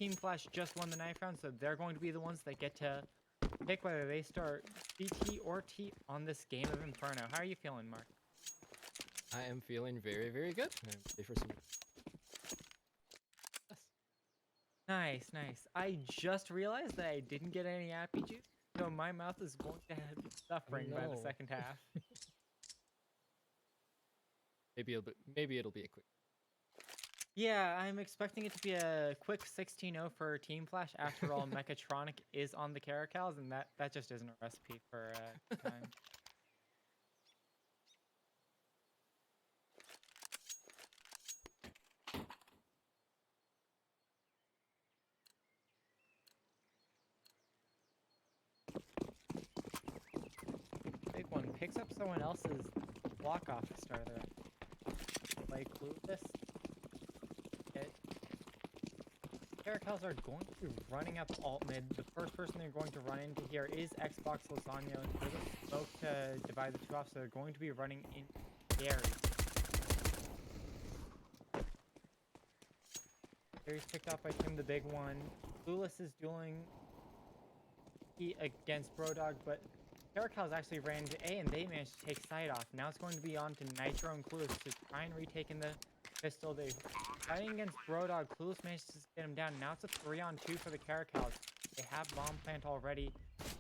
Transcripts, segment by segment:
Team Flash just won the knife round, so they're going to be the ones that get to pick whether they start CT or T on this game of Inferno. How are you feeling, Mark? I am feeling very, very good. I'm ready for some. Yes. Nice, nice. I just realized that I didn't get any happy juice, so my mouth is going to be suffering by the No. second half. Maybe it'll be a quick. Yeah, I'm expecting it to be a quick 16-0 for Team Flash. After all, Mechatronic is on the Caracals, and that just isn't a recipe for time. Big one picks up someone else's block off the start of the round. Play clueless. Caracals are going to be running up alt mid. The first person they're going to run into here is Xbox Lasagna. There's a smoke to divide the two off, so they're going to be running in Gary. Gary's picked off by Tim the Big One. Clueless is dueling against Brodog, but Caracals actually ran into A and they managed to take sight off. Now it's going to be on to Nitro and Clueless to try and retake in the pistol. They're fighting against Brodog. Clueless managed to get him down. Now it's a 3-on-2 for the Caracals. They have bomb plant already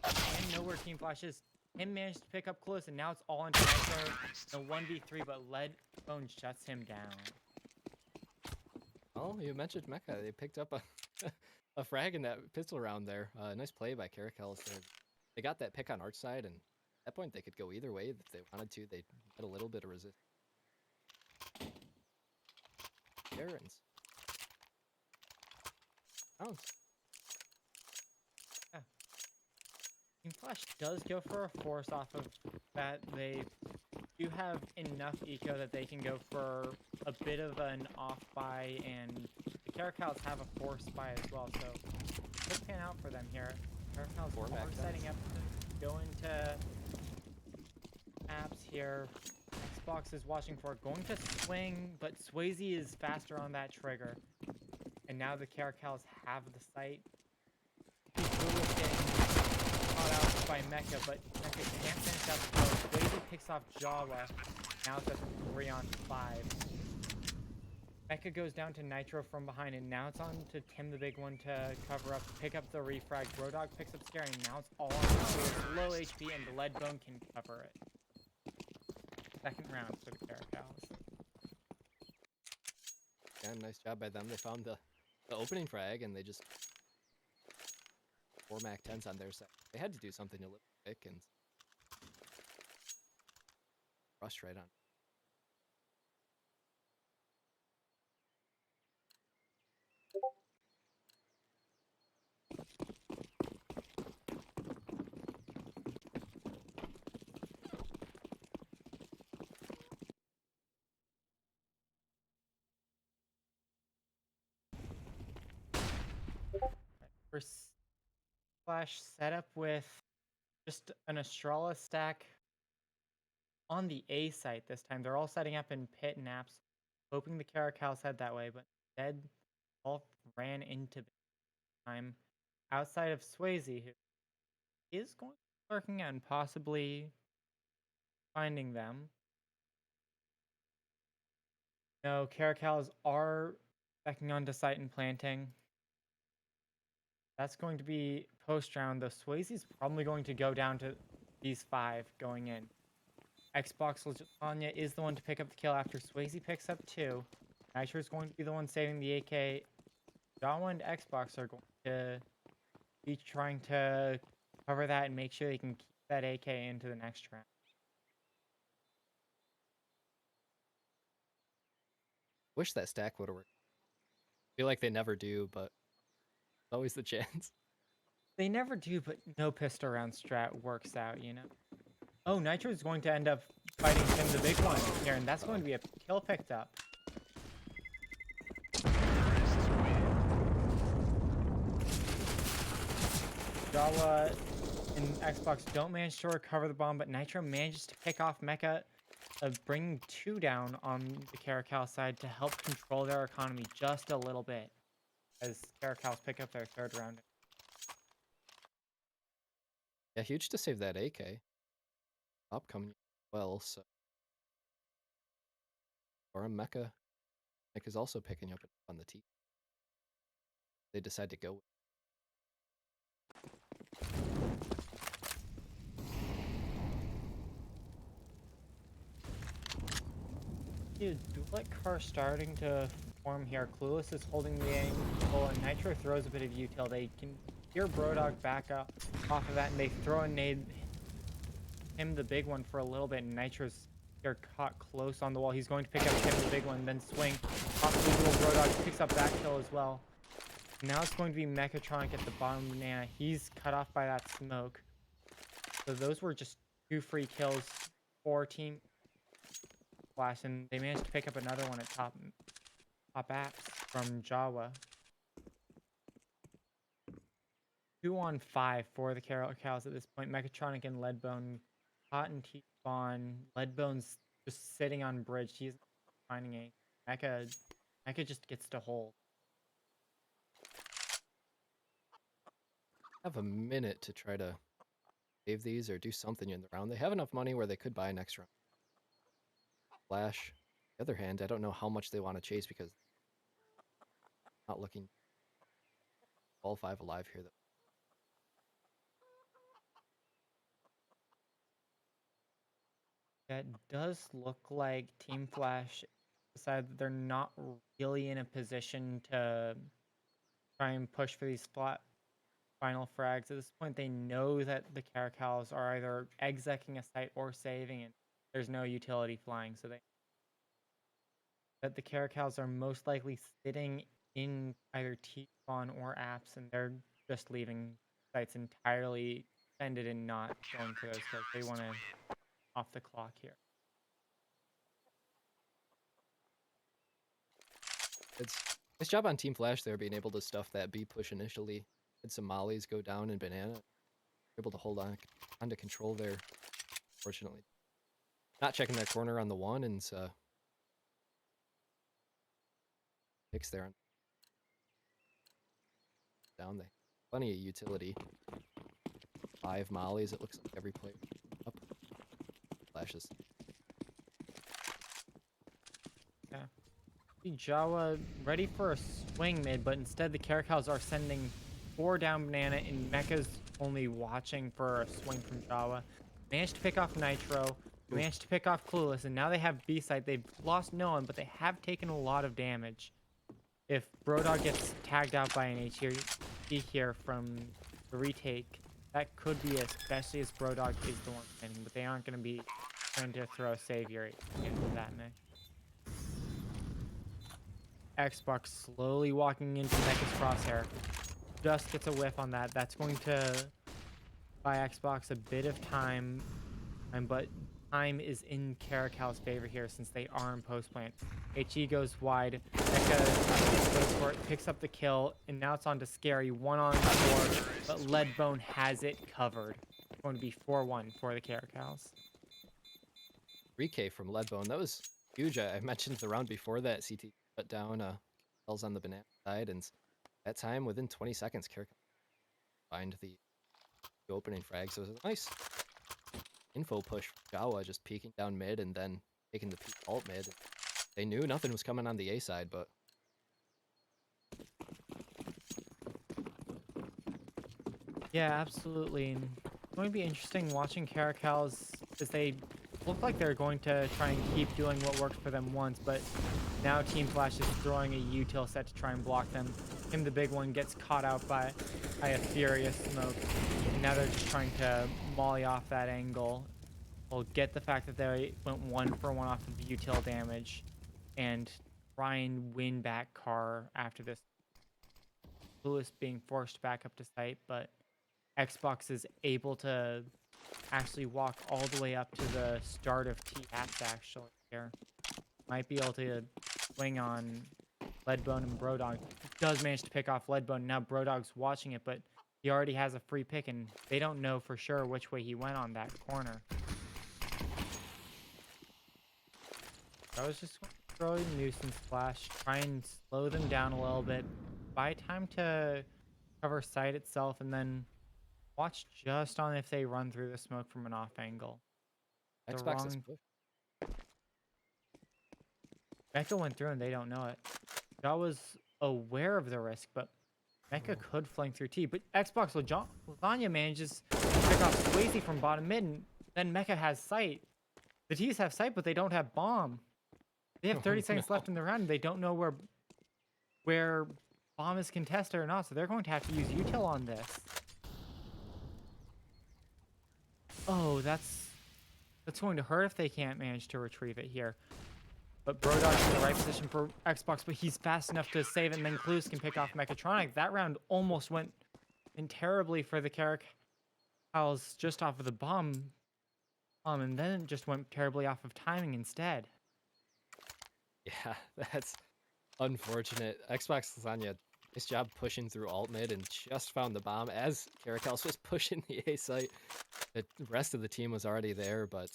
and know where Team Flash is. Him managed to pick up Clueless, and now it's all into Nitro. The 1v3, but Leadbone shuts him down. Oh, you mentioned Mecha. They picked up a frag in that pistol round there. Nice play by Caracals. They got that pick on Arch side, and at that point they could go either way if they wanted to. They had a little bit of resist. Errands. Bounce. Yeah. Team Flash does go for a force off of that. They do have enough eco that they can go for a bit of an off buy, and the Caracals have a force buy as well, so could pan out for them here. Caracals are setting up to go into apps here. Xbox is watching for it, going to swing, but Swayze is faster on that trigger. And now the Caracals have the sight. Clueless getting caught out by Mecha, but Mecha can't finish up the kill. Swayze picks off Jawa. Now it's a 3-on-5. Mecha goes down to Nitro from behind, and now it's on to Tim the Big One to cover up, pick up the refrag. Brodog picks up Scary, and now it's all on Clueless. Low HP, and Leadbone can cover it. Second round for the Caracals. Yeah, nice job by them. They found the opening frag, and they just 4 Mac 10s on their side. They had to do something a little quick and rush right on. For Flash setup with just an Astrala stack on the A site this time. They're all setting up in pit and apps, hoping the Caracals head that way, but instead all ran into time outside of Swayze, who is going to be lurking and possibly finding them. No, Caracals are backing onto site and planting. That's going to be post-round, though Swayze's probably going to go down to these 5 going in. Xbox Lasagna is the one to pick up the kill after Swayze picks up 2. Nitro is going to be the one saving the AK. Jawa and Xbox are going to be trying to cover that and make sure they can keep that AK into the next round. Wish that stack would have worked. Feel like they never do, but always the chance. They never do, but no pistol round strat works out, you know? Oh, Nitro is going to end up fighting Tim the Big One here, and that's going to be a kill picked up. Jawa and Xbox don't manage to recover the bomb, but Nitro manages to pick off Mecha, bringing 2 down on the Caracal side to help control their economy just a little bit. as Caracals pick up their third round. Yeah, huge to save that AK. Top coming well, so. Or a Mecha. Mecha's also picking up on the T. They decide to go. Duet car starting to form here. Clueless is holding the angle, and Nitro throws a bit of util. They can hear Brodog back up off of that, and they throw a nade him the big one for a little bit, and Nitro's here caught close on the wall. He's going to pick up him the big one, then swing. Off the dual, Brodog picks up that kill as well. Now it's going to be Mechatronic at the bottom of Banana. He's cut off by that smoke. So those were just 2 free kills for Team Flash, and they managed to pick up another one at top apps from Jawa. 2-on-5 for the Cows at this point. Mechatronic and Leadbone caught in T-spawn. Leadbone's just sitting on bridge. He's finding a Mecha just gets to hold. Have a minute to try to save these or do something in the round. They have enough money where they could buy next round. Flash. On the other hand, I don't know how much they want to chase because not looking all 5 alive here. That does look like Team Flash decided that they're not really in a position to try and push for these final frags. At this point, they know that the Caracals are either execing a site or saving, and there's no utility flying, so that the Caracals are most likely sitting in either T-spawn or apps, and they're just leaving sites entirely extended and not going for those kills. They want to off the clock here. It's nice job on Team Flash there, being able to stuff that B push initially. Had some mollies go down in Banana. Able to hold on to control there. Fortunately, not checking that corner on the one, and picks there on down there. Plenty of utility. 5 mollies. It looks like every player up. Flashes. Yeah. Jawa ready for a swing mid, but instead the Caracals are sending 4 down Banana, and Mecha's only watching for a swing from Jawa. Managed to pick off Nitro, managed to pick off Clueless, and now they have B side. They've lost no one, but they have taken a lot of damage. If Brodog gets tagged out by an HE here from the retake, that could be, especially as Brodog is the one winning, but they aren't going to be trying to throw a savior into that mix. Xbox slowly walking into Mecha's crosshair. Just gets a whiff on that. That's going to buy Xbox a bit of time, but time is in Caracal's favor here since they are in post plant. HE goes wide. Mecha goes for it, picks up the kill, and now it's on to Scary. 1-on-4, but Leadbone has it covered. It's going to be 4-1 for the Caracals. 3K from Leadbone. That was huge. I mentioned the round before that CT put down kills on the Banana side, and that time within 20 seconds, Caracals find the opening frag. So it was a nice info push from Jawa, just peeking down mid and then taking the peek alt mid. They knew nothing was coming on the A side, but yeah, absolutely. And it's going to be interesting watching Caracals as they look like they're going to try and keep doing what worked for them once, but now Team Flash is throwing a util set to try and block them. Him, the big one, gets caught out by a furious smoke, and now they're just trying to molly off that angle. We'll get the fact that they went 1 for 1 off of the util damage and try and win back car after this. Lewis being forced back up to site, but Xbox is able to actually walk all the way up to the start of T-Apps actually here. Might be able to swing on Leadbone and Brodog. Does manage to pick off Leadbone. Now Brodog's watching it, but he already has a free pick, and they don't know for sure which way he went on that corner. I was just going to throw a nuisance flash, try and slow them down a little bit, buy time to cover site itself, and then watch just on if they run through the smoke from an off angle. The Xbox is wrong pushed. Mecha went through and they don't know it. Jaw was aware of the risk, but Mecha could flank through T. But Xbox Lasagna manages to pick off Swayze from bottom mid, and then Mecha has sight. The T's have sight, but they don't have bomb. They have 30 seconds left in the round, and they don't know where bomb is contested or not, so they're going to have to use util on this. Oh, that's going to hurt if they can't manage to retrieve it here. But Brodog's in the right position for Xbox, but he's fast enough to save it, and then Clues can pick off Mechatronic. That round almost went in terribly for the Caracals just off of the bomb. And then it just went terribly off of timing instead. Yeah, that's unfortunate. Xbox Lasagna, nice job pushing through alt mid and just found the bomb as Caracals was pushing the A site. The rest of the team was already there, but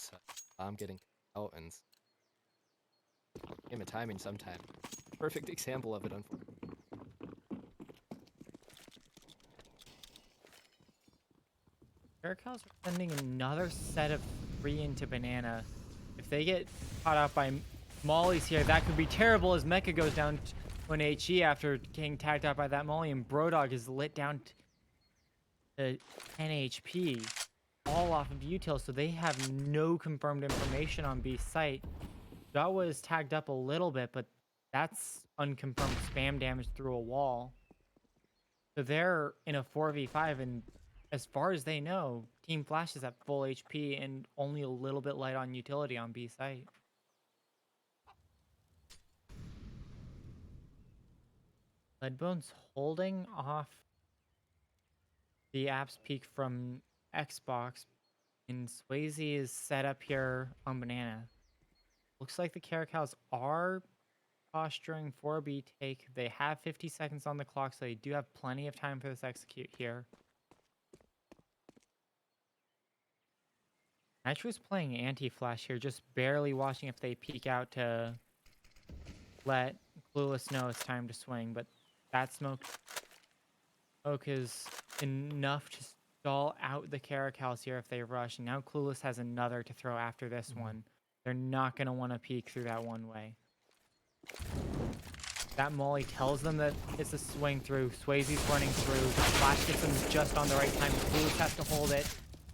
bomb getting out and game of timing sometime. Perfect example of it, unfortunately. Caracals are sending another set of 3 into Banana. If they get caught out by Mollies here, that could be terrible as Mecha goes down to an HE after getting tagged out by that Molly, and Brodog is lit down to 10 HP, all off of util, so they have no confirmed information on B site. Jawa is tagged up a little bit, but that's unconfirmed spam damage through a wall. So they're in a 4v5, and as far as they know, Team Flash is at full HP and only a little bit light on utility on B site. Leadbone's holding off the app's peak from Xbox, and Swayze is set up here on Banana. Looks like the Caracals are posturing for a B take. They have 50 seconds on the clock, so they do have plenty of time for this execute here. Nitro's playing anti-flash here, just barely watching if they peek out to let Clueless know it's time to swing, but that smoke is enough to stall out the Caracals here if they rush. And now Clueless has another to throw after this one. They're not going to want to peek through that one way. That Molly tells them that it's a swing through. Swayze's running through. Flash gets them just on the right time. Clueless has to hold it.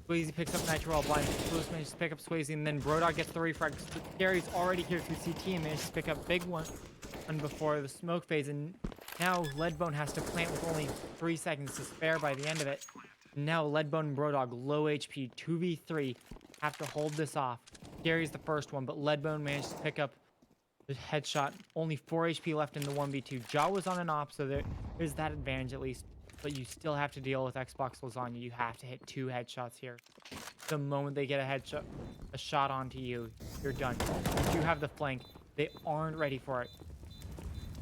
Swayze picks up Nitro while blind. Clueless manages to pick up Swayze, and then Brodog gets the refrag. Gary's already here through CT and manages to pick up big one before the smoke phase, and now Leadbone has to plant with only 3 seconds to spare by the end of it. Now Leadbone and Brodog, low HP, 2v3, have to hold this off. Gary's the first one, but Leadbone managed to pick up the headshot. Only 4 HP left in the 1v2. Jaw was on an op, so there's that advantage at least. But you still have to deal with Xbox Lasagna. You have to hit 2 headshots here. The moment they get a shot onto you, you're done. You do have the flank. They aren't ready for it.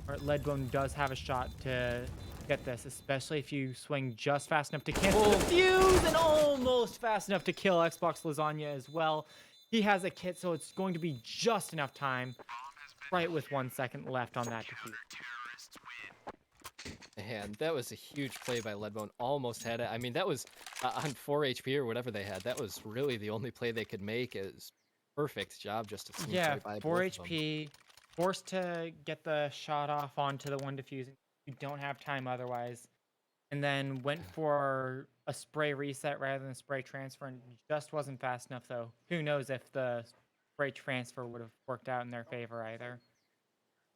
Or Leadbone does have a shot to get this, especially if you swing just fast enough to cancel the fuse and almost fast enough to kill Xbox Lasagna as well. He has a kit, so it's going to be just enough time, right with 1 second left on that defeat. And that was a huge play by Leadbone. Almost had it. I mean, that was on 4 HP or whatever they had. That was really the only play they could make. It was perfect job just to sneak right by 4 both of them. HP, forced to get the shot off onto the one defusing. You don't have time otherwise. And then went for a spray reset rather than spray transfer, and just wasn't fast enough, though. Who knows if the spray transfer would have worked out in their favor either.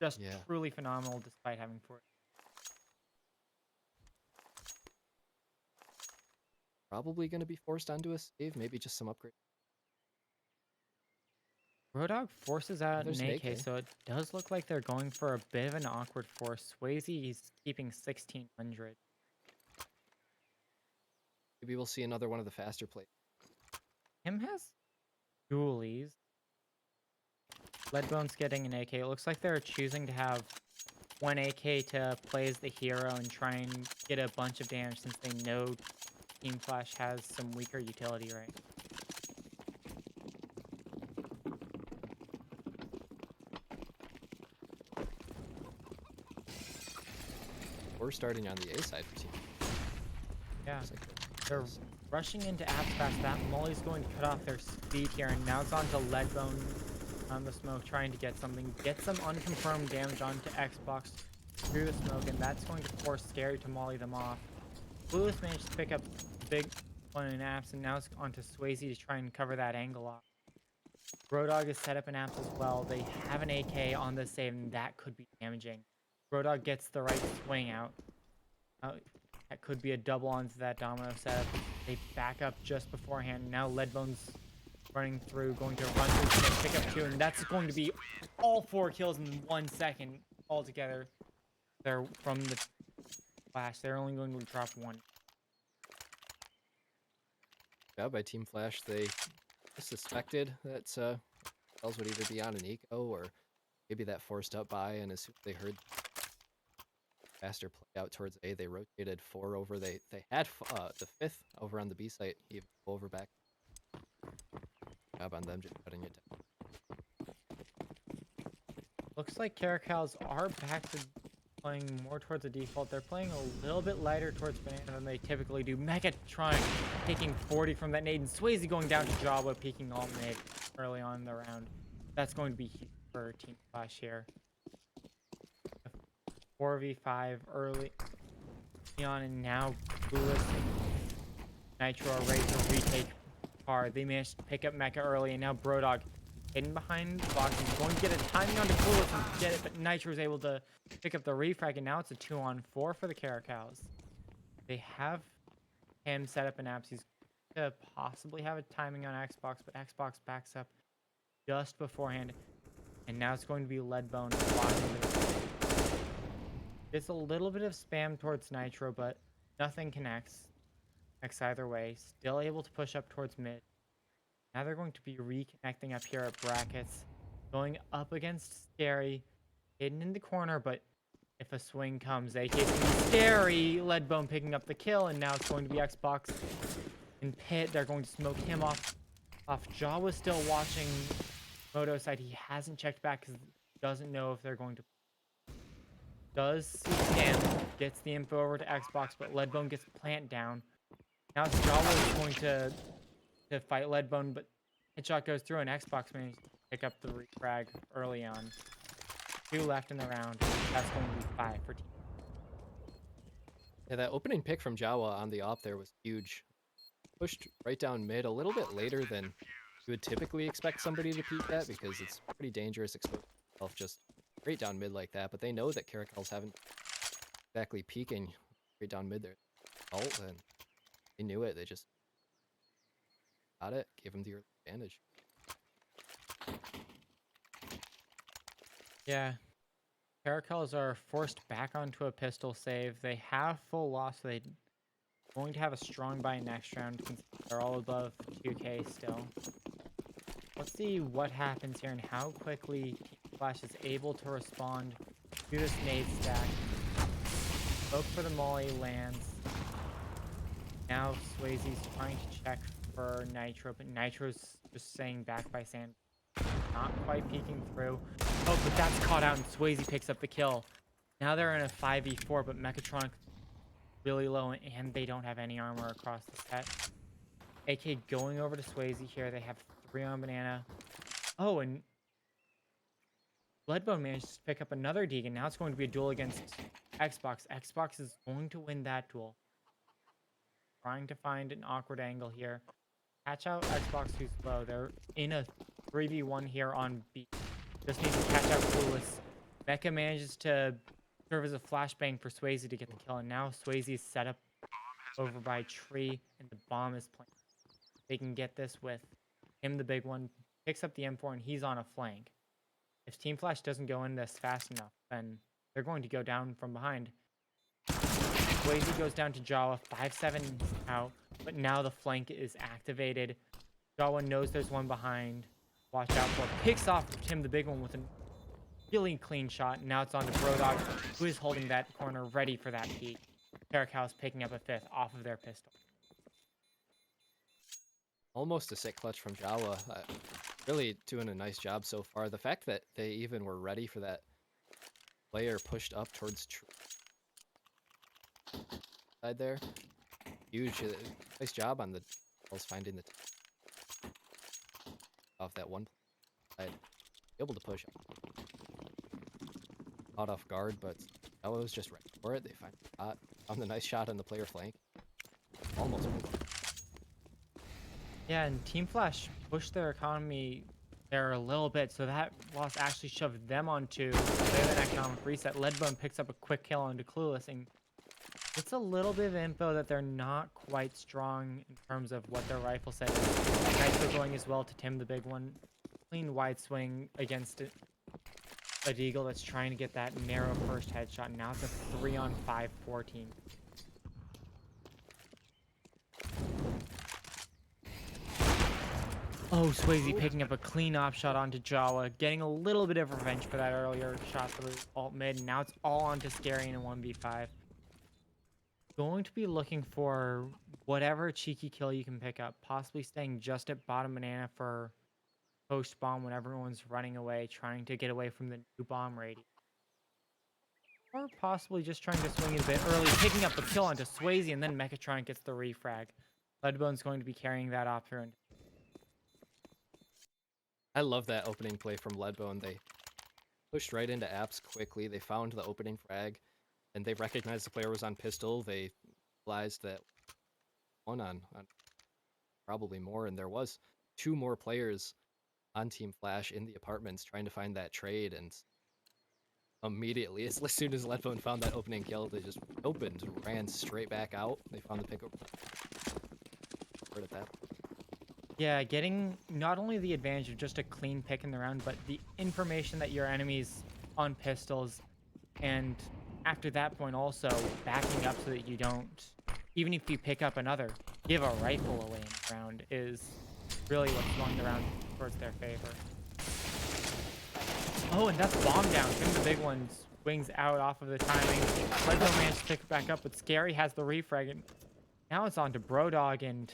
Just truly phenomenal despite having 4. Probably going to be forced onto a save, maybe just some upgrade. Brodog forces out There's an an AK, AK. so it does look like they're going for a bit of an awkward force. Swayze is keeping 1600. Maybe we'll see another one of the faster plays. Him has dualies. Leadbone's getting an AK. It looks like they're choosing to have one AK to play as the hero and try and get a bunch of damage since they know Team Flash has some weaker utility, right? we're starting on the A side for team. Yeah, Looks like they're rushing into apps fast. That Molly's going to cut off their speed here, and now it's on to Leadbone on the smoke, trying to get something. Get some unconfirmed damage onto Xbox through the smoke, and that's going to force Scary to molly them off. Clueless managed to pick up the big one in apps, and now it's on to Swayze to try and cover that angle off. Brodog is set up in apps as well. They have an AK on the save, and that could be damaging. Brodog gets the right swing out. That could be a double onto that domino setup. They back up just beforehand. Now Leadbone's running through, going to run through, pick up 2, and that's going to be all 4 kills in 1 second altogether. They're from the flash. They're only going to drop 1. Yeah, by Team Flash, they suspected that Bells would either be on an eco or maybe that forced up by, and as soon as they heard faster play out towards A, they rotated 4 over. They had the 5th over on the B site, even over back. Job on them just cutting it down. Looks like Caracals are back to playing more towards the default. They're playing a little bit lighter towards Banana than they typically do. Megatron taking 40 from that nade, and Swayze going down to Jawa, peeking all mid early on in the round. That's going to be huge for Team Flash here. 4v5 early on, and now Clueless and Nitro are ready to retake hard. They managed to pick up Mecha early, and now Brodog hidden behind the box and going to get a timing onto Clueless and get it, but Nitro is able to pick up the refrag, and now it's a 2-on-4 for the Caracals. They have him set up in apps. He's going to possibly have a timing on Xbox, but Xbox backs up just beforehand, and now it's going to be Leadbone blocking the. It's a little bit of spam towards Nitro, but nothing connects. Either way. Still able to push up towards mid. Now they're going to be reconnecting up here at brackets. Going up against Scary. Hidden in the corner, but if a swing comes, AK is going to be Scary. Leadbone picking up the kill, and now it's going to be Xbox and Pit. They're going to smoke him off. Jaw was still watching Moto's side. He hasn't checked back because he doesn't know if they're going to. Does see Cam, gets the info over to Xbox, but Leadbone gets plant down. Now Jawa is going to fight Leadbone, but headshot goes through, and Xbox managed to pick up the refrag early on. 2 left in the round. That's going to be 5 for Team. Yeah, that opening pick from Jawa on the op there was huge. Pushed right down mid a little bit later than you would typically expect somebody to peek at, because it's pretty dangerous exposing yourself just straight down mid like that. But they know that Caracals haven't exactly peeking straight down mid there. And they knew it. They just got it, gave them the early advantage. Yeah. Caracals are forced back onto a pistol save. They have full loss, so they're going to have a strong buy next round since they're all above 2k still. Let's see what happens here and how quickly Team Flash is able to respond to this nade stack. Both for the molly lands. Now Swayze's trying to check for Nitro, but Nitro's just saying back by sand. Not quite peeking through. Oh, but that's caught out, and Swayze picks up the kill. Now they're in a 5v4, but Mechatronic really low, and they don't have any armor across the set. AK going over to Swayze here. They have 3 on Banana. Oh, and Bloodbone managed to pick up another Deegan. Now it's going to be a duel against Xbox. Xbox is going to win that duel. Trying to find an awkward angle here. Catch out Xbox who's low. They're in a 3v1 here on B. Just need to catch out Clueless. Mecha manages to serve as a flashbang for Swayze to get the kill. And now Swayze is set up over by Tree, and the bomb is planted. They can get this with him, the big one. Picks up the M4, and he's on a flank. If Team Flash doesn't go in this fast enough, then they're going to go down from behind. Swayze goes down to Jawa, 5-7 out, but now the flank is activated. Jawa knows there's one behind. Watch out for it. Picks off Tim, the big one, with a really clean shot. Now it's on to Brodog, who is holding that corner ready for that peek. Caracals picking up a 5th off of their pistol. Almost a sick clutch from Jawa. Really doing a nice job so far. The fact that they even were ready for that player pushed up towards Tree side there. Huge. Nice job on the finding the off that one side. Able to push caught off guard, but that was just right for it. They found the nice shot on the player flank. Almost. Yeah, and Team Flash pushed their economy there a little bit, so that loss actually shoved them onto an economic reset. Leadbone picks up a quick kill onto Clueless, and it's a little bit of info that they're not quite strong in terms of what their rifle set is. Nitro going as well to Tim the big one. Clean wide swing against a Deagle that's trying to get that narrow first headshot. Now it's a 3-on-5 14. Oh, Swayze picking up a clean op shot onto Jawa, getting a little bit of revenge for that earlier shot for the alt mid. Now it's all onto Scary in a 1v5. Going to be looking for whatever cheeky kill you can pick up, possibly staying just at bottom banana for post bomb when everyone's running away, trying to get away from the new bomb radius. Or possibly just trying to swing it a bit early, picking up the kill onto Swayze, and then Mechatronic gets the refrag. Leadbone's going to be carrying that op through. I love that opening play from Leadbone. They pushed right into apps quickly. They found the opening frag, and they recognized the player was on pistol. They realized that one on probably more, and there was 2 more players on Team Flash in the apartments trying to find that trade, and immediately, as soon as Leadbone found that opening kill, they just opened, ran straight back out. They found the pick over at that. Yeah, getting not only the advantage of just a clean pick in the round, but the information that your enemy's on pistols, and after that point also backing up so that you don't, even if you pick up another, give a rifle away in the round is really what swung the round towards their favor. Oh, and that's bomb down. Tim the big one swings out off of the timing. Leadbone managed to pick it back up, but Scary has the refrag, and now it's on to Brodog and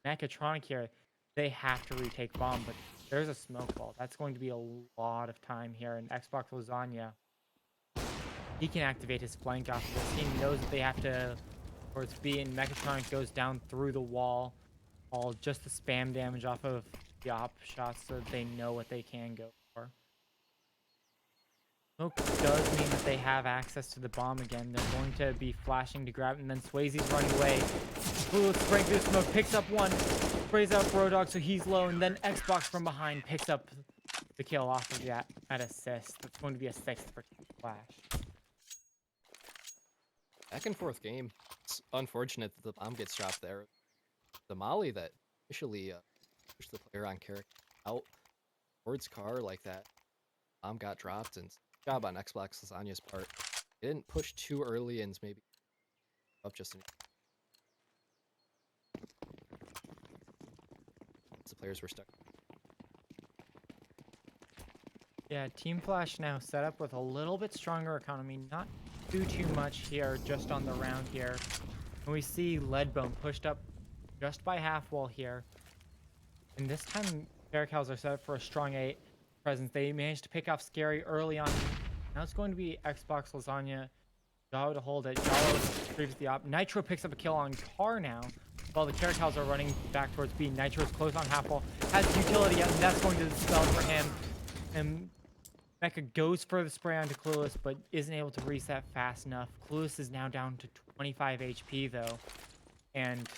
Mechatronic here. They have to retake bomb, but there's a smoke ball. That's going to be a lot of time here. And Xbox Lasagna, he can activate his flank off of this. He knows that they have to towards B, and Mechatronic goes down through the wall. All just the spam damage off of the op shots so that they know what they can go for. Smoke does mean that they have access to the bomb again. They're going to be flashing to grab it, and then Swayze's running away. Blue spraying through the smoke, picks up one, sprays out Brodog so he's low, and then Xbox from behind picks up the kill off of that assist. That's going to be a 6th for Flash. Back and forth game. It's unfortunate that the bomb gets dropped there. The molly that initially pushed the player on character out towards car like that. Bomb got dropped, and job on Xbox Lasagna's part. They didn't push too early and maybe up just the players were stuck. Yeah, Team Flash now set up with a little bit stronger economy. Not too much here, just on the round here. And we see Leadbone pushed up just by half wall here. And this time, Caracals are set up for a strong 8 presence. They managed to pick off Scary early on. Now it's going to be Xbox Lasagna. Jawa to hold it. Jawa retrieves the op. Nitro picks up a kill on Car now. While the Caracals are running back towards B. Nitro's close on half wall. Has utility yet, and that's going to dispel for him. And Mecha goes for the spray onto Clueless, but isn't able to reset fast enough. Clueless is now down to 25 HP, though. And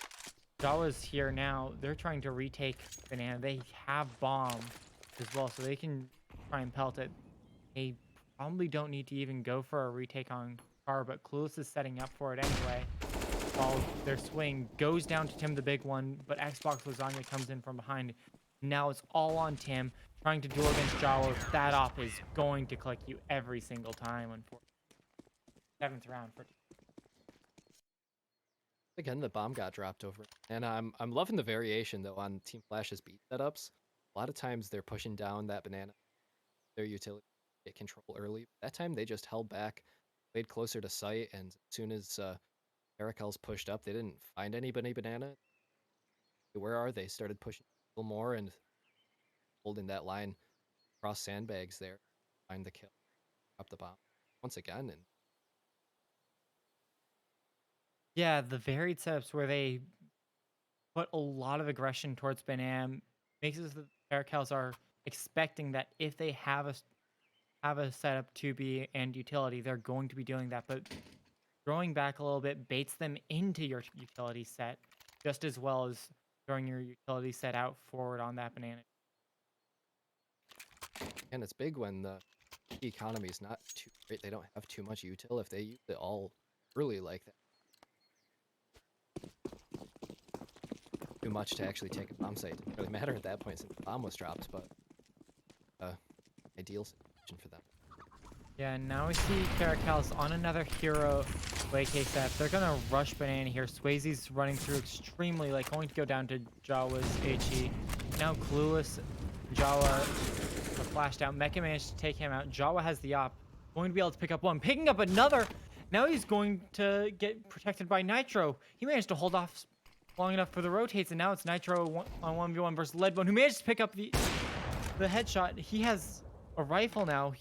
Jawa's here now. They're trying to retake Banana. They have bomb as well, so they can try and pelt it. They probably don't need to even go for a retake on Car, but Clueless is setting up for it anyway. While their swing goes down to Tim the big one, but Xbox Lasagna comes in from behind. Now it's all on Tim, trying to duel against Jawa. That op is going to click you every single time, unfortunately. 7th round for Again, the bomb got dropped over, and I'm loving the variation though on Team Flash's beat setups. A lot of times they're pushing down that banana, their utility, get control early. That time they just held back, played closer to site, and as soon as Caracals pushed up, they didn't find anybody banana. Where are they? Started pushing a little more and holding that line across sandbags there, find the kill, drop the bomb once again, and Yeah, the varied setups where they put a lot of aggression towards Banam makes it so that the Caracals are expecting that if they have a setup 2B and utility, they're going to be doing that. But throwing back a little bit baits them into your utility set just as well as throwing your utility set out forward on that banana. And it's big when the economy is not too great. They don't have too much util. If they use it all early like that, too much to actually take a bomb site. It doesn't really matter at that point since the bomb was dropped, but ideal situation for them. Yeah, and now we see Caracals on another hero AK set. They're gonna rush banana here. Swayze's running through extremely like going to go down to Jawa's HE. Now clueless Jawa flashed out. Mecha managed to take him out. Jawa has the op. Going to be able to pick up one. Picking up another. Now he's going to get protected by Nitro. He managed to hold off long enough for the rotates, and now it's Nitro on 1v1 versus Leadbone, who managed to pick up the headshot. He has a rifle now.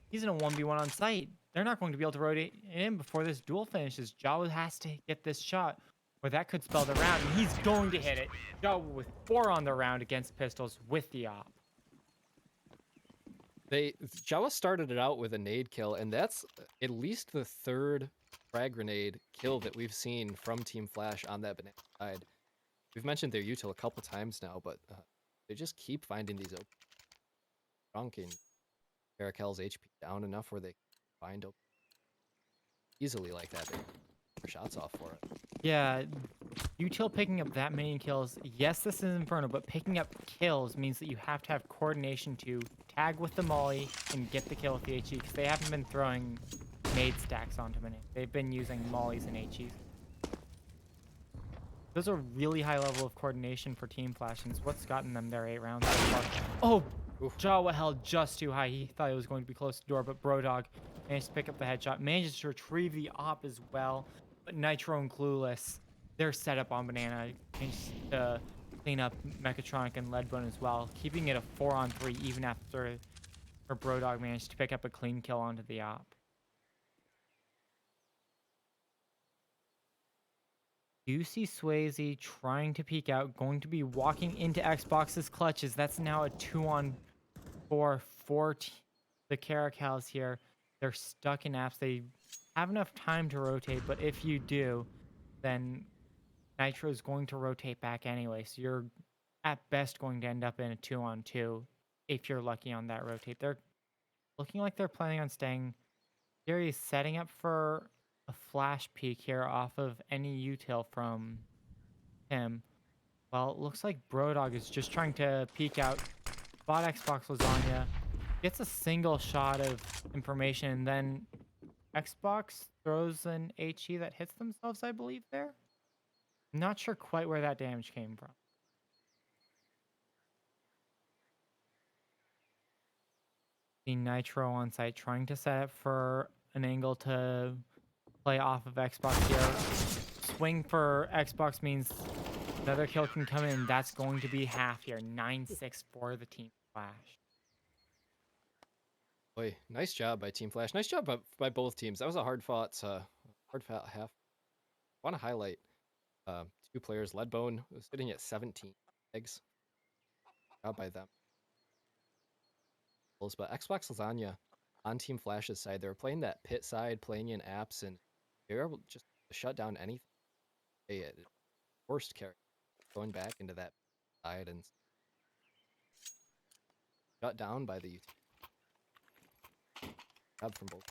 He's in a 1v1 on site. They're not going to be able to rotate in before this duel finishes. Jawa has to get this shot, or that could spell the round, and he's going to hit it. Jawa with 4 on the round against pistols with the op. Jawa started it out with a nade kill, and that's at least the third frag grenade kill that we've seen from Team Flash on that banana side. We've mentioned their util a couple times now, but they just keep finding these open drunken Caracal's HP down enough where they can find open easily like that. They get shots off for it. Yeah, util picking up that many kills. Yes, this is Inferno, but picking up kills means that you have to have coordination to tag with the molly and get the kill with the HE, because they haven't been throwing nade stacks onto Mini. They've been using mollies and HEs. Those are really high level of coordination for Team Flash, and it's what's gotten them their 8 rounds so far. Oh, Jawa held just too high. He thought it was going to be close to the door, but Brodog managed to pick up the headshot, manages to retrieve the op as well. But Nitro and Clueless, they're set up on Banana, managed to clean up Mechatronic and Leadbone as well, keeping it a 4-on-3 even after her Brodog managed to pick up a clean kill onto the op. You see Swayze trying to peek out, going to be walking into Xbox's clutches. That's now a 2-on-4 for the Caracals here. They're stuck in apps. They have enough time to rotate, but if you do, then Nitro is going to rotate back anyway. So you're at best going to end up in a 2-on-2 if you're lucky on that rotate. They're looking like they're planning on staying. Here he's setting up for a flash peek here off of any util from him. Well, it looks like Brodog is just trying to peek out. Bot Xbox Lasagna gets a single shot of information, and then Xbox throws an HE that hits themselves, I believe, there. Not sure quite where that damage came from. The Nitro on site trying to set up for an angle to play off of Xbox here. Swing for Xbox means another kill can come in. That's going to be half here. 9-6 for the Team Flash. Boy, nice job by Team Flash. Nice job by both teams. That was a hard fought half. I want to highlight 2 players. Leadbone was sitting at 17 eggs. Job by them. But Xbox Lasagna on Team Flash's side, they were playing that pit side, playing in apps, and they were able just to shut down anything. Worst character going back into that side and shut down by the utility. Job from both.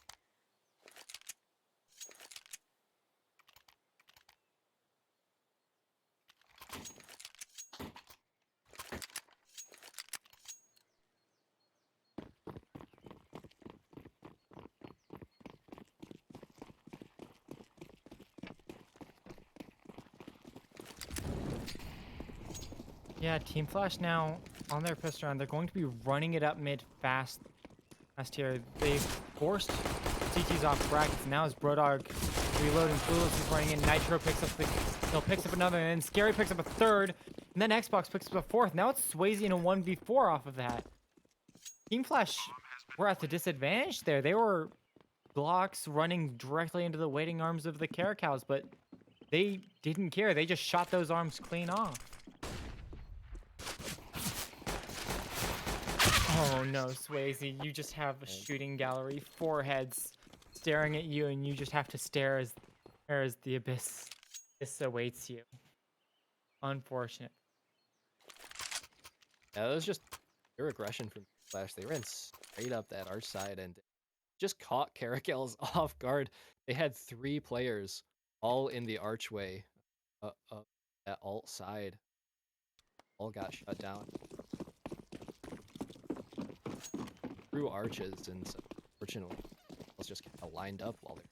Yeah, Team Flash now on their pistol round. They're going to be running it up mid fast here. They've forced CTs off brackets. Now as Brodog reloading, Clueless is running in. Nitro picks up the kill, picks up another, and then Scary picks up a third. And then Xbox picks up a fourth. Now it's Swayze in a 1v4 off of that. Team Flash were at the disadvantage there. They were blocks running directly into the waiting arms of the Caracals, but they didn't care. They just shot those arms clean off. Oh no, Swayze, you just have a shooting gallery, 4 heads staring at you, and you just have to stare as the abyss awaits you. Unfortunate. Yeah, that was just pure aggression from Flash. They ran straight up that arch side and just caught Carakel's off guard. They had 3 players all in the archway up that alt side. All got shut down through arches, and so fortunately, was just kind of lined up while they're.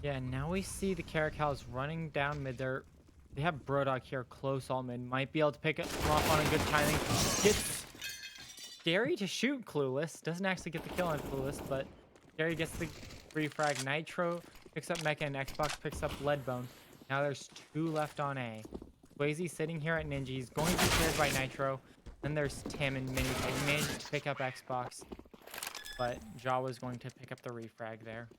Yeah, now we see the Caracals running down mid there. They have Brodog here close all mid. Might be able to pick it off on a good timing. Gets Scary to shoot Clueless. Doesn't actually get the kill on Clueless, but Scary gets the refrag. Nitro picks up Mecha, and Xbox picks up Leadbone. Now there's 2 left on A. Swayze sitting here at Ninja. He's going to be cleared by Nitro. Then there's Tim and Mini. They managed to pick up Xbox, but Jawa's going to pick up the refrag there.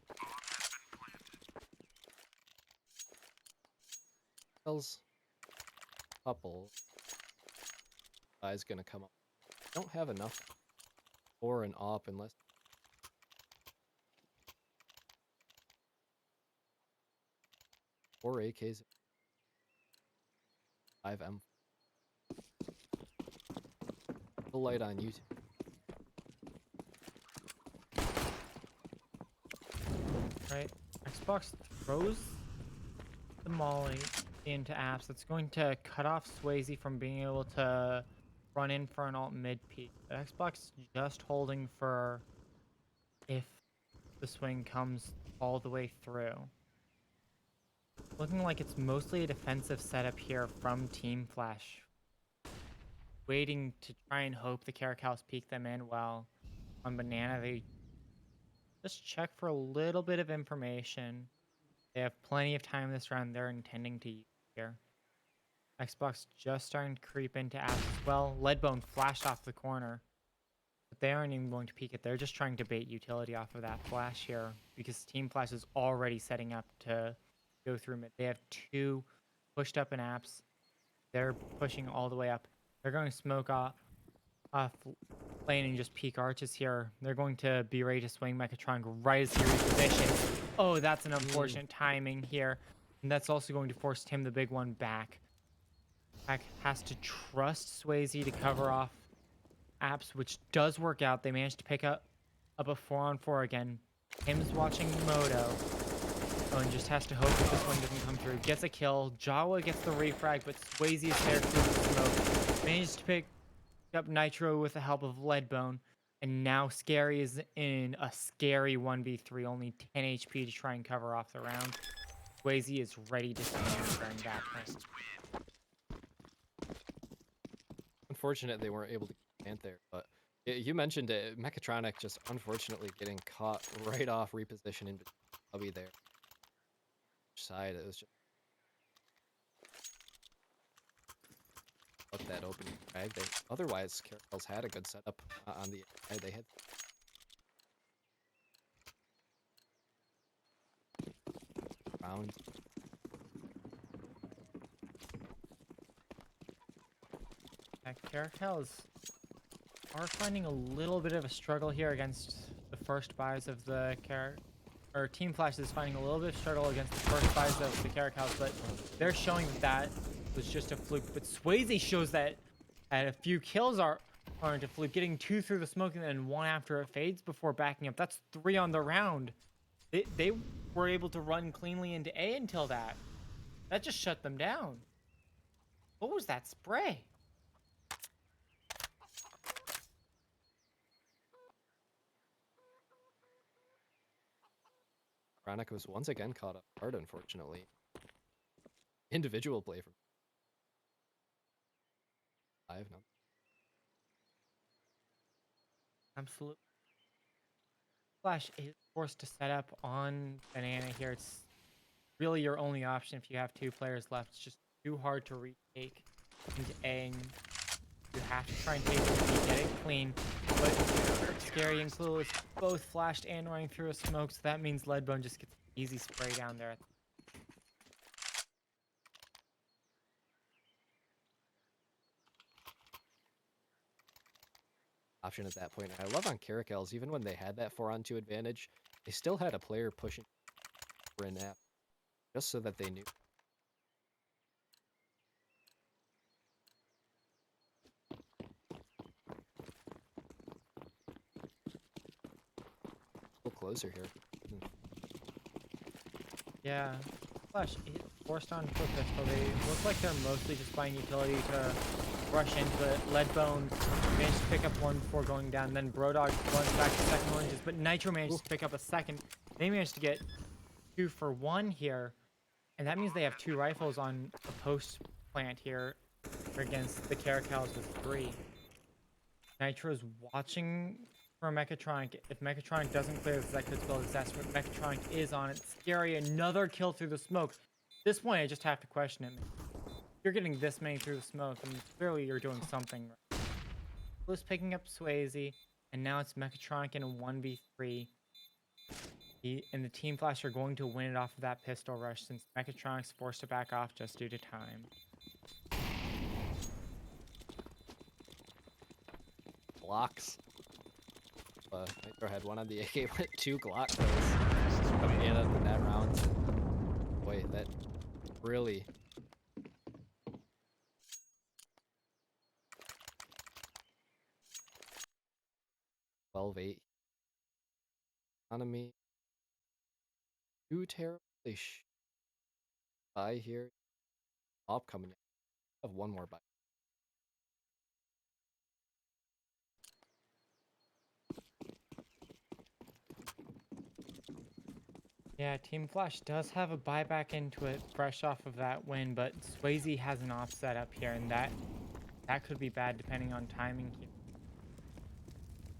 Couple is gonna come up. Don't have enough for an op unless 4 AKs, 5M. The light on YouTube. Right, Xbox throws the molly into apps. That's going to cut off Swayze from being able to run in for an alt mid peak. The Xbox just holding for if the swing comes all the way through. Looking like it's mostly a defensive setup here from Team Flash. Waiting to try and hope the Caracals peek them in while on Banana they just check for a little bit of information. They have plenty of time this round they're intending to use here. Xbox just starting to creep into apps as well. Leadbone flashed off the corner. But they aren't even going to peek it. They're just trying to bait utility off of that flash here because Team Flash is already setting up to go through mid. They have 2 pushed up in apps. They're pushing all the way up. They're going to smoke off lane and just peek arches here. They're going to be ready to swing Mechatron right as he repositions. Oh, that's an unfortunate timing here. And that's also going to force Tim, the big one, back. Pack has to trust Swayze to cover off apps, which does work out. They managed to pick up a 4-on-4 again. Tim's watching Moto. Oh, and just has to hope that this one doesn't come through. Gets a kill. Jawa gets the refrag, but Swayze is there through the smoke. Managed to pick up Nitro with the help of Leadbone. And now Scary is in a scary 1v3, only 10 HP to try and cover off the round. Swayze is ready to stand during that time. Unfortunate they weren't able to plant there, but you mentioned it. Mechatronic just unfortunately getting caught right off reposition in between there. Side, it was just up that opening frag. Otherwise, Caracals had a good setup on the side. They had round. Caracals are finding a little bit of a struggle here against the first buys of the Team Flash is finding a little bit of struggle against the first buys of the Caracals, but they're showing that was just a fluke. But Swayze shows that a few kills aren't a fluke, getting 2 through the smoke and then 1 after it fades before backing up. That's 3 on the round. They were able to run cleanly into A until that. That just shut them down. What was that spray? Veronica was once again caught up hard, unfortunately. Individual play from 5 now. Absolutely. Flash is forced to set up on Banana here. It's really your only option if you have 2 players left. It's just too hard to retake into A, and you have to try and take it and get it clean. But Scary and Clueless both flashed and running through a smoke, so that means Leadbone just gets an easy spray down there. option at that point. And I love on Caracals, even when they had that 4-on-2 advantage, they still had a player pushing for a nap, just so that they knew. A little closer here. Yeah. Flash is forced onto a pistol. They look like they're mostly just buying utility to rush into it. Leadbone managed to pick up one before going down. Then Brodog runs back to second oranges, but Nitro managed to pick up a second. They managed to get 2 for 1 here, and that means they have 2 rifles on a post plant here against the Caracals with 3. Nitro's watching for Mechatronic. If Mechatronic doesn't clear this, that could spell disaster. But Mechatronic is on it. Scary, another kill through the smoke. At this point, I just have to question it. You're getting this many through the smoke, and clearly you're doing something right. Blue's picking up Swayze, and now it's Mechatronic in a 1v3. And the Team Flash are going to win it off of that pistol rush since Mechatronic's forced to back off just due to time. Glocks. Nitro had 1 on the AK, but 2 Glock kills coming in at that round. Boy, that really... 12-8. Economy. 2 terribly buy here. Op coming in. I have 1 more buy. Yeah, Team Flash does have a buyback into it fresh off of that win, but Swayze has an op set up here, and that could be bad depending on timing here.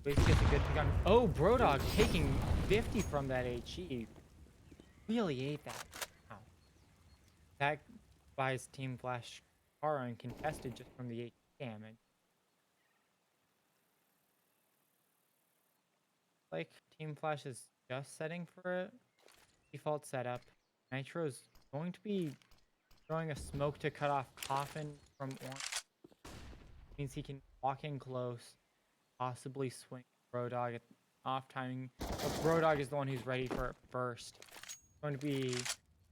Swayze gets a good pick on... Oh, Brodog taking 50 from that HE. Really ate that. Wow. That buys Team Flash car uncontested just from the HE damage. Like, Team Flash is just setting for it. Default setup. Nitro's going to be throwing a smoke to cut off Coffin from orange. Means he can walk in close, possibly swing Brodog at off timing. But Brodog is the one who's ready for it first. Going to be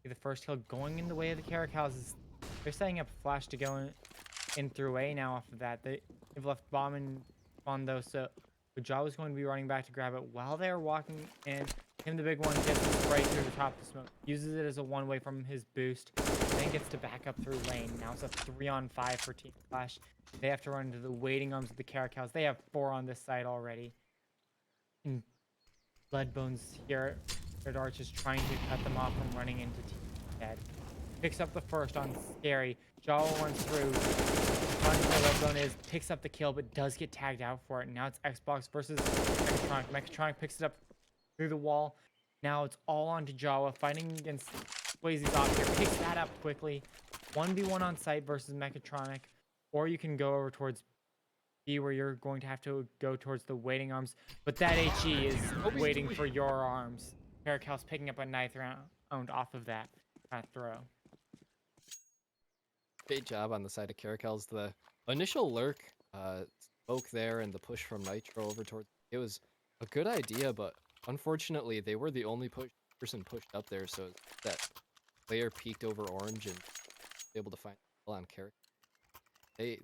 the first kill going in the way of the Caracals. They're setting up Flash to go in through A now off of that. They've left bomb and spawn though, so Jawa's going to be running back to grab it while they're walking in. Him, the big one, gets right through the top of the smoke. Uses it as a one-way from his boost. Then gets to back up through lane. Now it's a 3-on-5 for Team Flash. They have to run into the waiting arms of the Caracals. They have 4 on this side already. And Bloodbones here at Arch is trying to cut them off from running into Team Dead. Picks up the first on Scary. Jawa runs through. Finds where Redbone is. Picks up the kill, but does get tagged out for it. And now it's Xbox versus Mechatronic. Mechatronic picks it up through the wall. Now it's all onto Jawa, fighting against Swayze's off here. Picks that up quickly. 1v1 on site versus Mechatronic. Or you can go over towards B, where you're going to have to go towards the waiting arms. But that HE is waiting for your arms. Caracal's picking up a 9th round off of that throw. Great job on the side of Caracals. The initial lurk spoke there and the push from Nitro over towards... It was a good idea, but unfortunately, they were the only person pushed up there, so that player peeked over orange and was able to find on Caracals.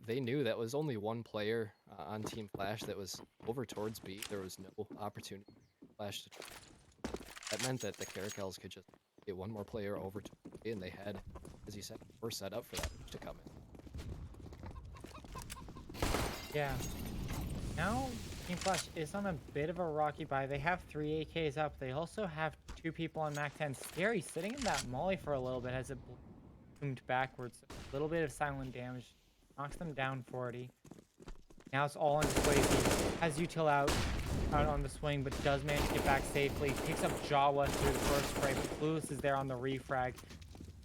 They knew that was only 1 player on Team Flash that was over towards B. There was no opportunity for Flash to... That meant that the Caracals could just get 1 more player over to B, and they had, as you said, were set up for that to come in. Yeah. Now, Team Flash is on a bit of a rocky buy. They have 3 AKs up. They also have 2 people on Mac 10. Scary sitting in that molly for a little bit as it boomed backwards. A little bit of silent damage. Knocks them down 40. Now it's all on Swayze. Has Util out on the swing, but does manage to get back safely. Picks up Jawa through the first spray, but Clueless is there on the refrag.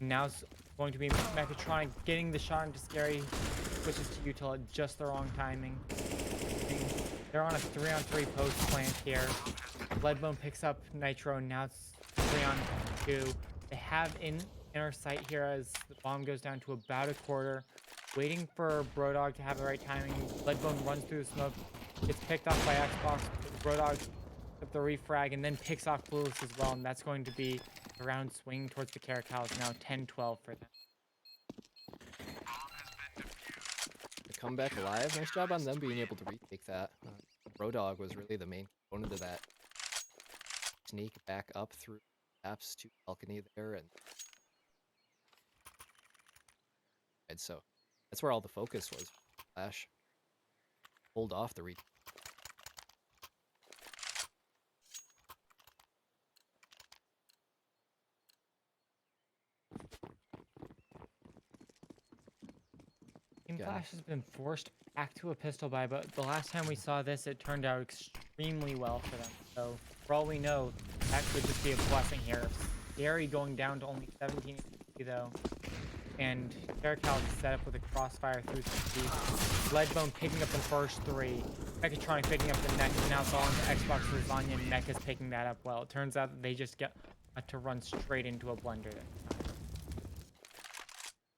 Now it's going to be Mechatronic getting the shot into Scary. Switches to Util at just the wrong timing. They're on a 3-on-3 post plant here. Leadbone picks up Nitro, and now it's 3-on-2. They have inner sight here as the bomb goes down to about a quarter. Waiting for Brodog to have the right timing. Leadbone runs through the smoke, Gets picked off by Xbox. Brodog up the refrag and then picks off Clueless as well. And that's going to be a round swing towards the Caracals. Now 10-12 for them. The comeback alive. Nice job on them being able to retake that. Brodog was really the main component of that. Sneak back up through apps to balcony there, and so that's where all the focus was. Flash hold off the retake. Team Flash has been forced back to a pistol buy, but the last time we saw this, it turned out extremely well for them. So, for all we know, that could just be a blessing here. Gary going down to only 17 HP though. And Caracal is set up with a crossfire through the speed. Leadbone picking up the first 3. Mechatronic picking up the next, and now it's all into Xbox Lasagna, and Mech is picking that up well. It turns out that they just got to run straight into a blender there.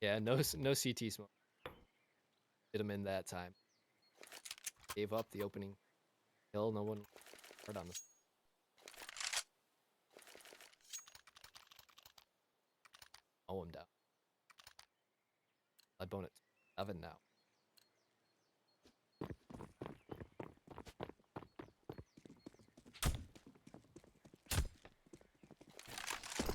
Yeah, no CT smoke. Hit him in that time. Gave up the opening kill. No one hard on this. Oh, I'm down. Leadbone at 7 now.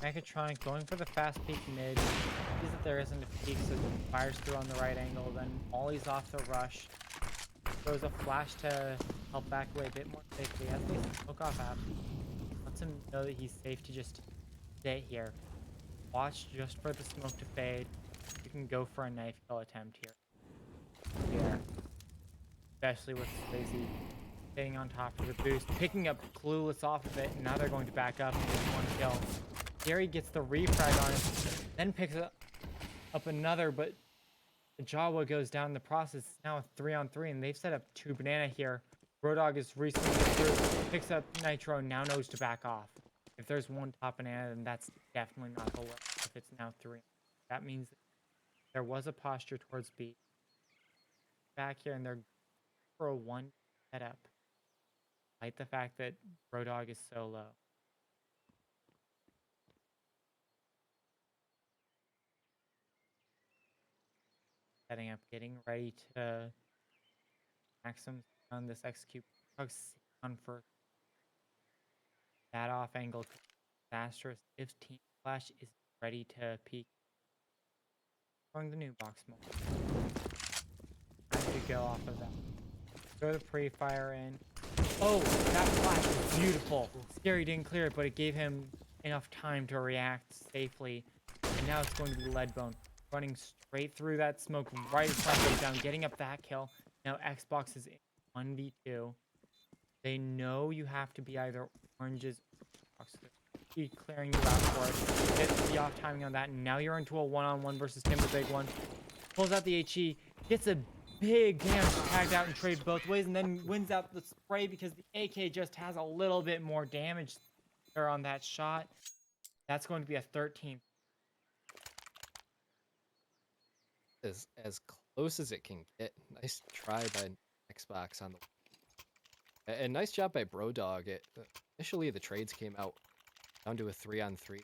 Mechatronic going for the fast peek mid. Sees that there isn't a peek, so fires through on the right angle. Then Ollie's off the rush. Throws a flash to help back away a bit more safely. As they smoke off apps, lets him know that he's safe to just stay here. Watch just for the smoke to fade. You can go for a knife kill attempt here. Yeah. Especially with Lazy getting on top of the boost, picking up Clueless off of it, and now they're going to back up and get 1 kill. Gary gets the refrag on it, then picks up another, but the Jawa goes down in the process. It's now a 3-on-3, and they've set up 2 banana here. Brodog is recently through, picks up Nitro, and now knows to back off. If there's 1 top banana, then that's definitely not the work. If it's now 3, that means that there was a posture towards B. Back here, and they're for a 1 setup. Like the fact that Brodog is so low. Setting up, getting ready to maximum on this execute. On first. That off angle disastrous if Team Flash is ready to peek. Throwing the new box mode. Time to go off of that. Throw the pre-fire in. Oh, that flash was beautiful. Scary didn't clear it, but it gave him enough time to react safely. And now it's going to be Leadbone. Running straight through that smoke right in front of down, getting up that kill. Now Xbox is in 1v2. They know you have to be either oranges or Xbox. Be clearing you out for it. Get the off timing on that, and now you're into a 1-on-1 versus Tim, the big one. Pulls out the HE, gets a big damage tagged out and trade both ways, and then wins out the spray because the AK just has a little bit more damage there on that shot. That's going to be a 13. As close as it can get. Nice try by Xbox on the. And nice job by Brodog. Initially the trades came out down to a 3-on-3,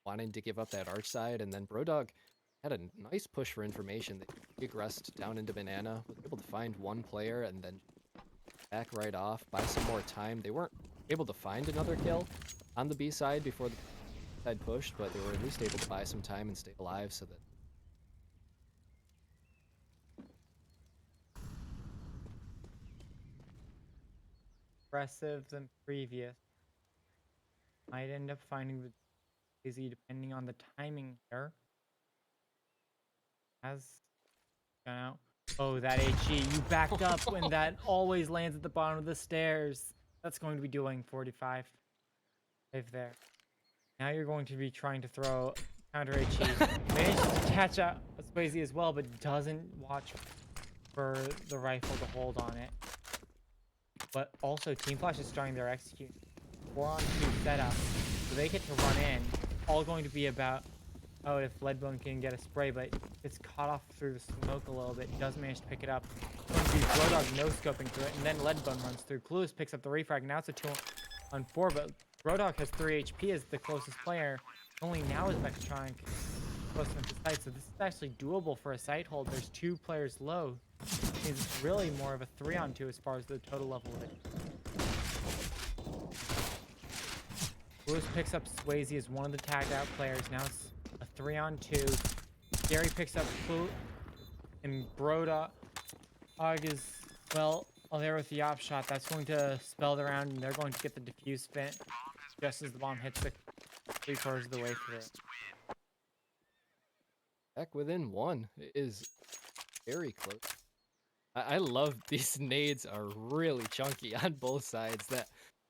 wanting to give up that arch side, and then Brodog had a nice push for information. They regressed down into banana, was able to find 1 player and then back right off, buy some more time. They weren't able to find another kill on the B side before the side pushed, but they were at least able to buy some time and stay alive so that Aggressive than previous. Might end up finding the easy depending on the timing here. Has gone out. Oh, that HE. You backed up when that always lands at the bottom of the stairs. That's going to be doing 45. If there. Now you're going to be trying to throw counter HE. Manages to catch out Swayze as well, but doesn't watch for the rifle to hold on it. But also, Team Flash is starting their execute 4-on-2 setup, so they get to run in. All going to be about, oh, if Leadbone can get a spray, but it's caught off through the smoke a little bit. Does manage to pick it up. It's going to see Brodog no-scoping through it, and then Leadbone runs through. Clueless picks up the refrag. Now it's a 2-on-4, but Brodog has 3 HP as the closest player. Only now is Mechatronic close enough to sight, so this is actually doable for a site hold. There's 2 players low. It's really more of a 3-on-2 as far as the total level of it. Lewis picks up Swayze as one of the tagged out players. Now it's a 3-on-2. Gary picks up Clue, and Brodog is, well, there with the op shot. That's going to spell the round, and they're going to get the defuse vent just as the bomb hits the 3/4 of the way through. Back within 1 is very close. I love these nades are really chunky on both sides.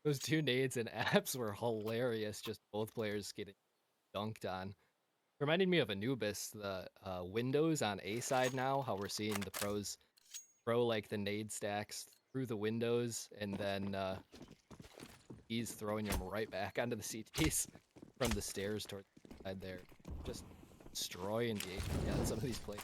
Those 2 nades and apps were hilarious. Just both players getting dunked on. Reminded me of Anubis, the windows on A side now, how we're seeing the pros throw like the nade stacks through the windows, and then he's throwing them right back onto the CTs from the stairs towards the side there. Just destroying the HP on some of these plays.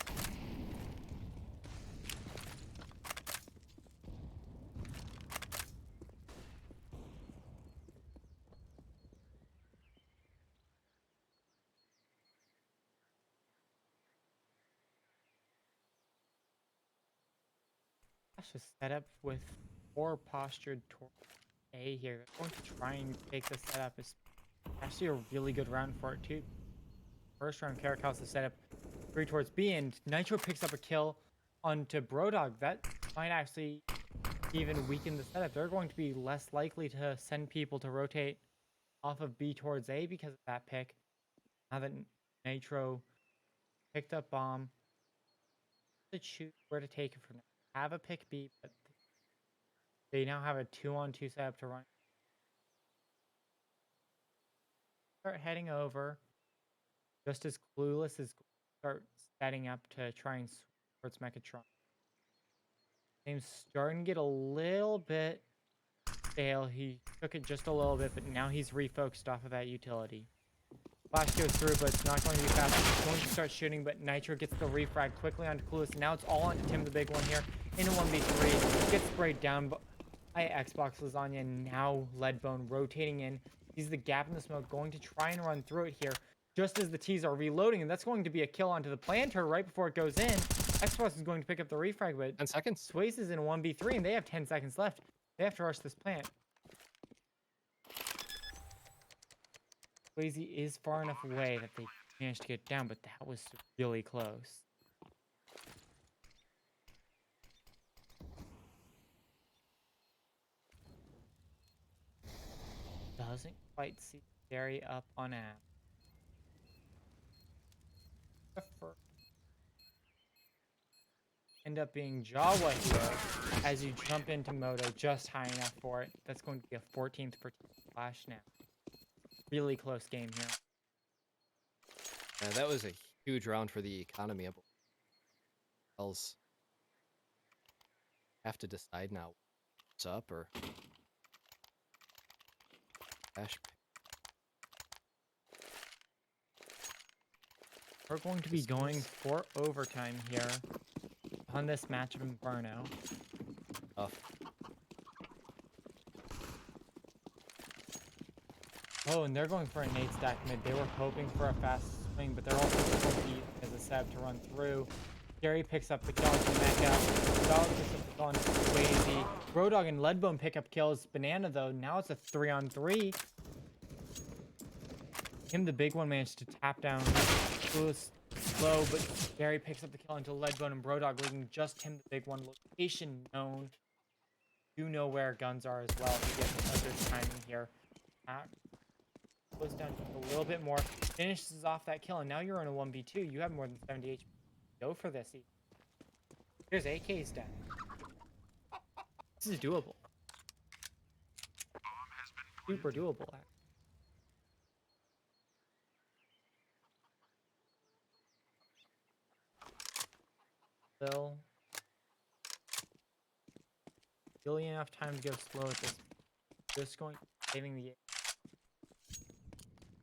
Just set up with 4 postured towards A here. They're going to try and take the setup. It's actually a really good round for it too. First round, Caracal's the setup 3 towards B, and Nitro picks up a kill onto Brodog. That might actually even weaken the setup. They're going to be less likely to send people to rotate off of B towards A because of that pick. Now that Nitro picked up bomb, to choose where to take it from now. Have a pick B, but they now have a 2-on-2 setup to run. Start heading over. Just as Clueless is start setting up to try and switch towards Mechatron. Game's starting to get a little bit stale. He took it just a little bit, but now he's refocused off of that utility. Flash goes through, but it's not going to be fast. He's going to start shooting, but Nitro gets the refrag quickly onto Clueless. Now it's all onto Tim, the big one here. In a 1v3, gets sprayed down by Xbox Lasagna. Now Leadbone rotating in. Sees the gap in the smoke, going to try and run through it here. Just as the T's are reloading, and that's going to be a kill onto the planter right before it goes in. Xbox is going to pick up the refrag, but 10 seconds. Swayze is in a 1v3, and they have 10 seconds left. They have to rush this plant. Swayze is far enough away that they managed to get down, but that was really close. Doesn't quite see Gary up on app. End up being Jawa here as you jump into Moto just high enough for it. That's going to be a 14th per team flash now. Really close game here. Yeah, that was a huge round for the economy. Else have to decide now what's up or dash. We're going to be going for overtime here on this match of Inferno. Tough. Oh, and they're going for a nade stack mid. They were hoping for a fast swing, but they're also going to be as a setup to run through. Gary picks up the kill on Mecha. Dog picks up the kill on Swayze. Brodog and Leadbone pick up kills. Banana, though, now it's a 3-on-3. Him, the big one, managed to tap down. It was slow, but Gary picks up the kill into Leadbone and Brodog, leaving just him, the big one. Location known. You know where guns are as well to get a good timing here. Goes down just a little bit more, finishes off that kill, and now you're in a 1v2. You have more than 70 HP. Go for this. Here's AK's down. This is doable. Super doable. Still, really enough time to go slow at this. Just going, saving the.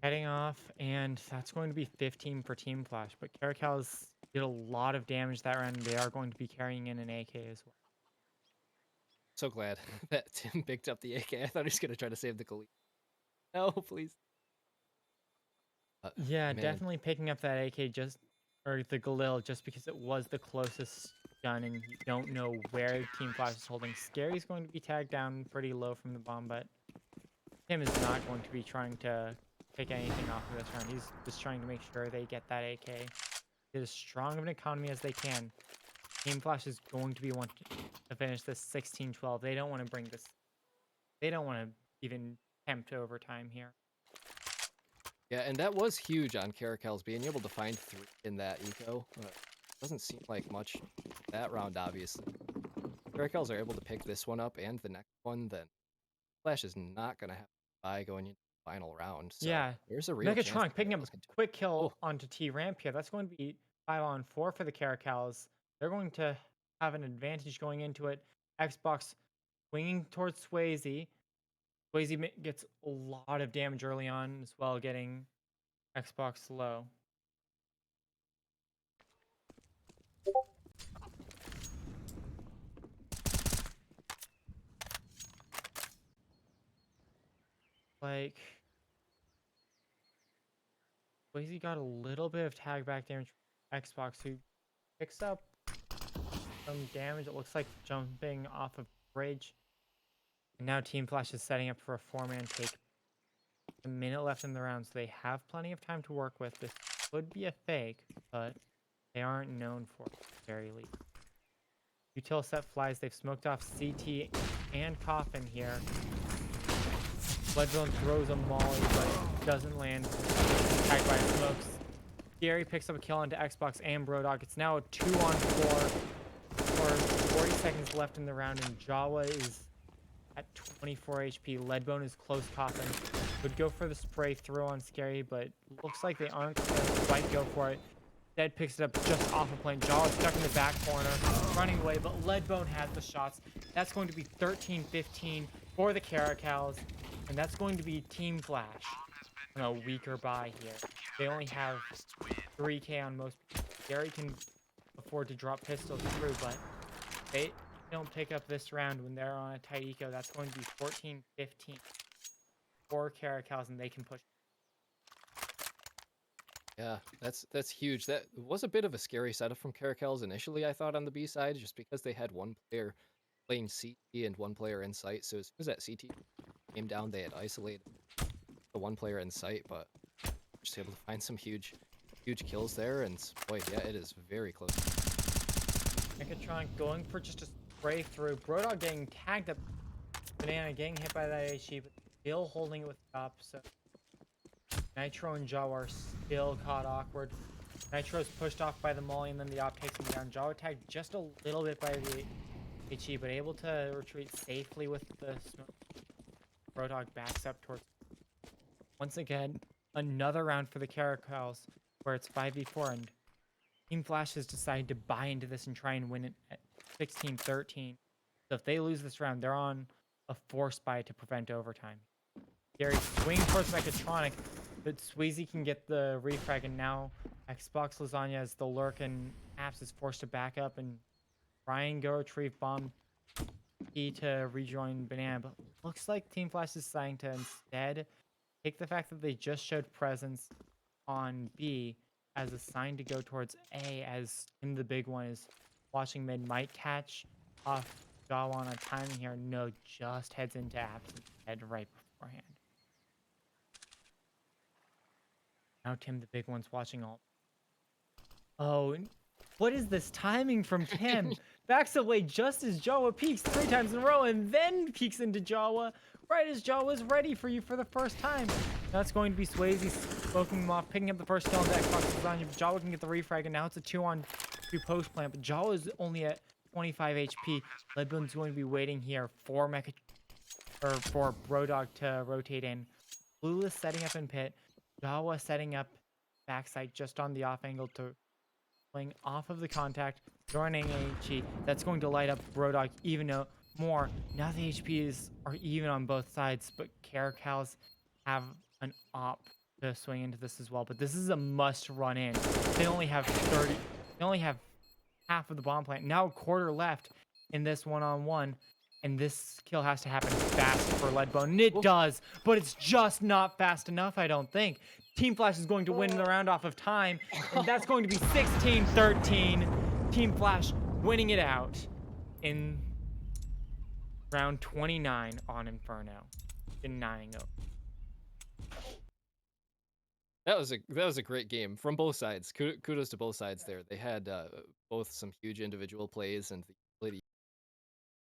Heading off, and that's going to be 15 per team flash. But Caracal's did a lot of damage that round, and they are going to be carrying in an AK as well. So glad that Tim picked up the AK. I thought he was gonna try to save the Khalid. No, please. Yeah, Man, definitely picking up that AK or the Galil just because it was the closest gun and you don't know where Team Flash is holding. Scary's going to be tagged down pretty low from the bomb, but Tim is not going to be trying to pick anything off of this round. He's just trying to make sure they get that AK. Get as strong of an economy as they can. Team Flash is going to be one to finish this 16-12. They don't want to bring this. They don't want to even attempt overtime here. yeah, and that was huge on Carakel's being able to find 3 in that eco. Doesn't seem like much that round, obviously. Caracels are able to pick this one up and the next one, then Flash is not gonna have to buy going into the final round. So Yeah. there's a real chance Megatron that picking up Caracels a can. quick kill Oh, onto T ramp here. That's going to be 5-on-4 for the Caracals. They're going to have an advantage going into it. Xbox swinging towards Swayze. Swayze gets a lot of damage early on as well, getting Xbox low. Like, Swayze got a little bit of tag back damage from Xbox, who picks up some damage. It looks like jumping off of bridge. And now Team Flash is setting up for a 4-man take. A minute left in the round, so they have plenty of time to work with. This could be a fake, but they aren't known for it, at the very least. Util set flies. They've smoked off CT and Coffin here. Bloodbone throws a molly, but doesn't land. Tagged by smokes. Gary picks up a kill onto Xbox and Brodog. It's now a 2-on-4. For 40 seconds left in the round, and Jawa is at 24 HP. Leadbone is close. Coffin would go for the spray throw on Scary, but looks like they aren't going to quite go for it. Dead picks it up just off of plane. Jawa stuck in the back corner, running away, but Leadbone has the shots. That's going to be 13-15 for the Caracals, and that's going to be Team Flash on a weaker buy here. They only have 3K on most people. Gary can afford to drop pistols through, but they don't pick up this round when they're on a tight eco. That's going to be 14-15 for Caracals, and they can push. yeah, that's huge. That was a bit of a scary setup from Caracels initially, I thought, on the B side, just because they had one player playing CT and one player in sight. So as soon as that CT came down, they had isolated the one player in sight, but just able to find some huge kills there. And boy, yeah, it is very close. Megatron going for just a spray through. Brodog getting tagged up. Banana getting hit by that HE, but still holding it with the top. So Nitro and Jawa are still caught awkward. Nitro's pushed off by the molly, and then the op takes him down. Jawa tagged just a little bit by the HE, but able to retreat safely with the smoke. Brodog backs up towards. Once again, another round for the Caracals, where it's 5v4, and Team Flash has decided to buy into this and try and win it at 16-13. So if they lose this round, they're on a force buy to prevent overtime. Gary swinging towards Mechatronic, but Sweezy can get the refrag, and now Xbox Lasagna, as the lurk and Apps, is forced to back up and try and go retrieve bomb E to rejoin Banana. But looks like Team Flash is deciding to instead take the fact that they just showed presence on B as a sign to go towards A, as Tim the big one is watching mid, might catch off Jawa on a timing here. No, just heads into Apps head right beforehand. Now Tim the big one's watching all. Oh, what is this timing from Tim? Backs away just as Jawa peeks 3 times in a row, and then peeks into Jawa right as Jawa's ready for you for the first time. That's going to be Swayze smoking him off, picking up the first kill on the Xbox Lasagna. Jawa can get the refrag, and now it's a 2-on-2 post plant, but Jawa is only at 25 HP. Leadbone's going to be waiting here for for Brodog to rotate in. Clueless setting up in pit. Jawa setting up backside just on the off angle to playing off of the contact, throwing an HE. That's going to light up Brodog even more. Now the HPs are even on both sides, but Caracals have an op to swing into this as well. But this is a must run in. They only have 30. They only have half of the bomb plant. Now a quarter left in this 1-on-1. And this kill has to happen fast for Leadbone. And it Oh. does, but it's just not fast enough, I don't think. Team Flash is going to win the round off of time, and that's going to be 16-13. Team Flash winning it out in round 29 on Inferno. Denying it. That was a great game from both sides. Kudos to both sides there. They had both some huge individual plays, and the